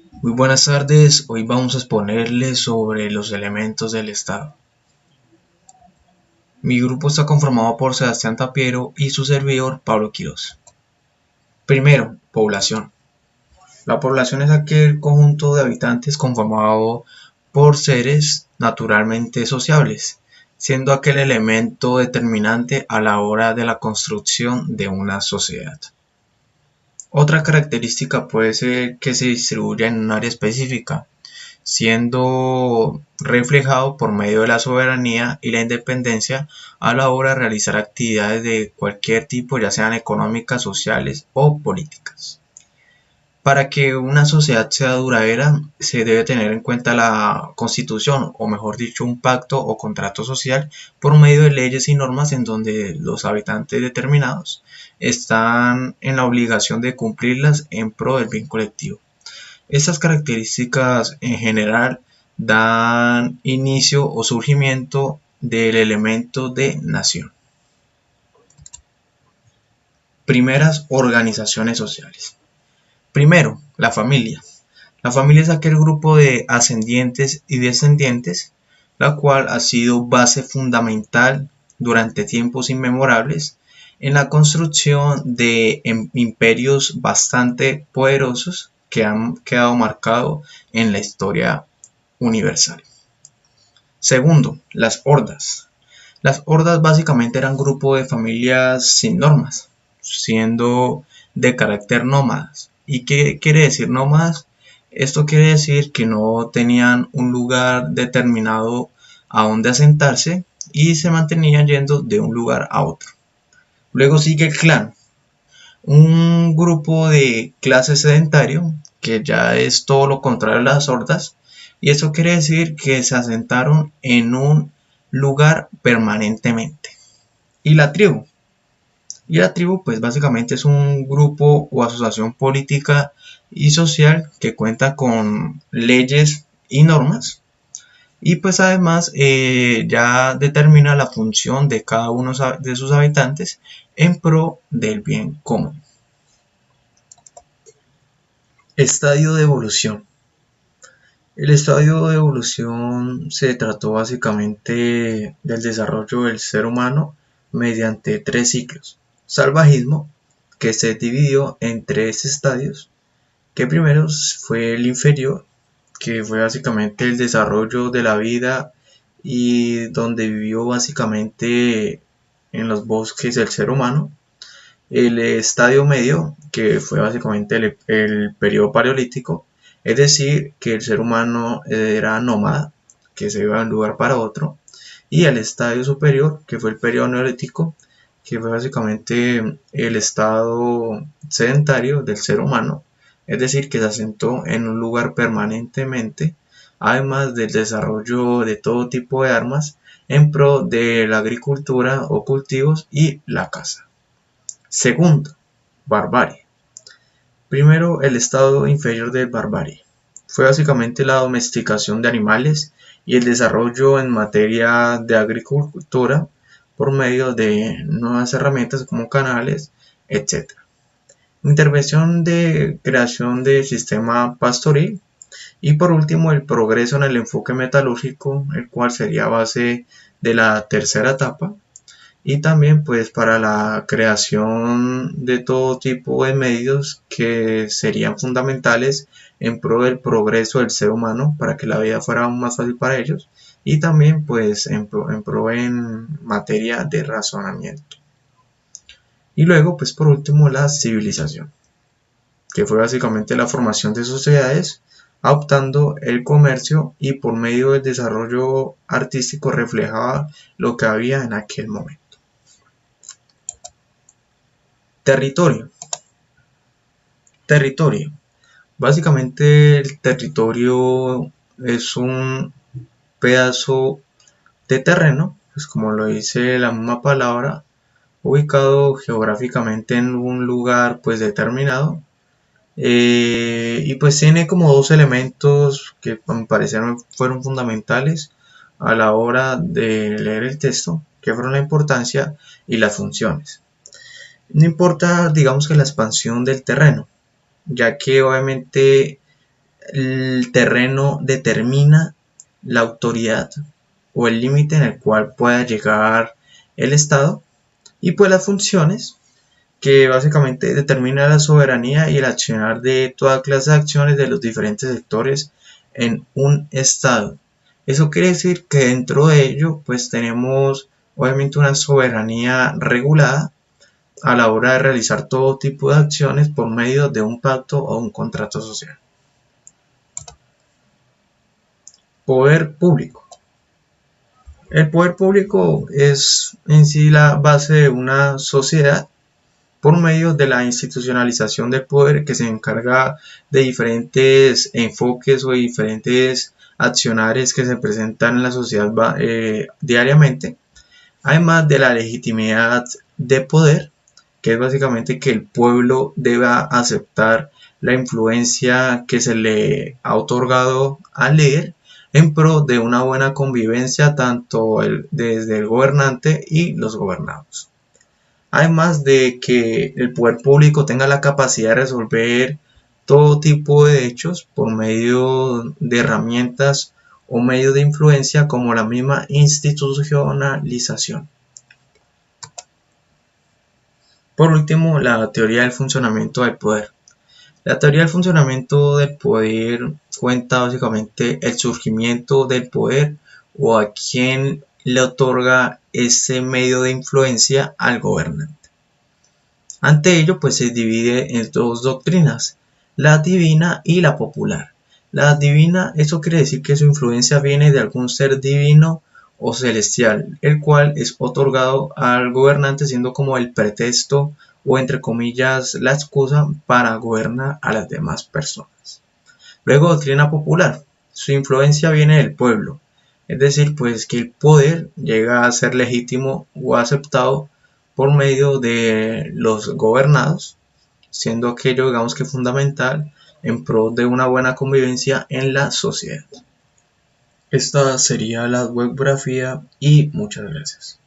Muy buenas tardes, hoy vamos a exponerles sobre los elementos del Estado. Mi grupo está conformado por Sebastián Tapiero y su servidor Pablo Quirós. Primero, población. La población es aquel conjunto de habitantes conformado por seres naturalmente sociables, siendo aquel elemento determinante a la hora de la construcción de una sociedad. Otra característica puede ser que se distribuya en un área específica, siendo reflejado por medio de la soberanía y la independencia a la hora de realizar actividades de cualquier tipo, ya sean económicas, sociales o políticas. Para que una sociedad sea duradera, se debe tener en cuenta la constitución, o mejor dicho, un pacto o contrato social por medio de leyes y normas en donde los habitantes determinados están en la obligación de cumplirlas en pro del bien colectivo. Estas características en general dan inicio o surgimiento del elemento de nación. Primeras organizaciones sociales. Primero, la familia. La familia es aquel grupo de ascendientes y descendientes, la cual ha sido base fundamental durante tiempos inmemorables en la construcción de imperios bastante poderosos que han quedado marcados en la historia universal. Segundo, las hordas. Las hordas básicamente eran grupos de familias sin normas, siendo de carácter nómadas. ¿Y qué quiere decir nómadas? Esto quiere decir que no tenían un lugar determinado a donde asentarse y se mantenían yendo de un lugar a otro. Luego sigue el clan, un grupo de clase sedentario que ya es todo lo contrario a las hordas, y eso quiere decir que se asentaron en un lugar permanentemente. Y la tribu. Y la tribu pues básicamente es un grupo o asociación política y social que cuenta con leyes y normas, y pues además ya determina la función de cada uno de sus habitantes en pro del bien común. Estadio de evolución. El estadio de evolución se trató básicamente del desarrollo del ser humano mediante tres ciclos. Salvajismo, que se dividió en tres estadios, que primero fue el inferior, que fue básicamente el desarrollo de la vida y donde vivió básicamente en los bosques el ser humano. El estadio medio, que fue básicamente el periodo paleolítico, es decir, que el ser humano era nómada, que se iba de un lugar para otro. Y el estadio superior, que fue el periodo neolítico, que fue básicamente el estado sedentario del ser humano, es decir, que se asentó en un lugar permanentemente, además del desarrollo de todo tipo de armas en pro de la agricultura o cultivos y la caza. Segundo, barbarie. Primero, el estado inferior de barbarie. Fue básicamente la domesticación de animales y el desarrollo en materia de agricultura por medio de nuevas herramientas como canales, etc. Intervención de creación del sistema pastoril. Y por último, el progreso en el enfoque metalúrgico, el cual sería base de la tercera etapa, y también pues para la creación de todo tipo de medios que serían fundamentales en pro del progreso del ser humano para que la vida fuera aún más fácil para ellos, y también pues en pro en materia de razonamiento. Y luego pues por último la civilización, que fue básicamente la formación de sociedades adoptando el comercio, y por medio del desarrollo artístico reflejaba lo que había en aquel momento. Territorio. Territorio. Básicamente el territorio es un pedazo de terreno, pues como lo dice la misma palabra, ubicado geográficamente en un lugar pues determinado, y pues tiene como dos elementos que me parecieron fueron fundamentales a la hora de leer el texto, que fueron la importancia y las funciones. No importa, digamos, que la expansión del terreno, ya que obviamente el terreno determina la autoridad o el límite en el cual pueda llegar el Estado, y pues las funciones, que básicamente determina la soberanía y el accionar de toda clase de acciones de los diferentes sectores en un Estado. Eso quiere decir que dentro de ello pues tenemos obviamente una soberanía regulada a la hora de realizar todo tipo de acciones por medio de un pacto o un contrato social. Poder público. El poder público es en sí la base de una sociedad por medio de la institucionalización del poder, que se encarga de diferentes enfoques o diferentes accionarios que se presentan en la sociedad diariamente, además de la legitimidad de poder, que es básicamente que el pueblo deba aceptar la influencia que se le ha otorgado al líder en pro de una buena convivencia tanto desde el gobernante y los gobernados. Además de que el poder público tenga la capacidad de resolver todo tipo de hechos por medio de herramientas o medios de influencia como la misma institucionalización. Por último, la teoría del funcionamiento del poder. La teoría del funcionamiento del poder cuenta básicamente el surgimiento del poder o a quién le otorga ese medio de influencia al gobernante. Ante ello, pues se divide en dos doctrinas, la divina y la popular. La divina, eso quiere decir que su influencia viene de algún ser divino o celestial, el cual es otorgado al gobernante siendo como el pretexto o entre comillas la excusa para gobernar a las demás personas. Luego, doctrina popular. Su influencia viene del pueblo, es decir, pues que el poder llega a ser legítimo o aceptado por medio de los gobernados, siendo aquello, digamos que fundamental en pro de una buena convivencia en la sociedad. Esta sería la webgrafía y muchas gracias.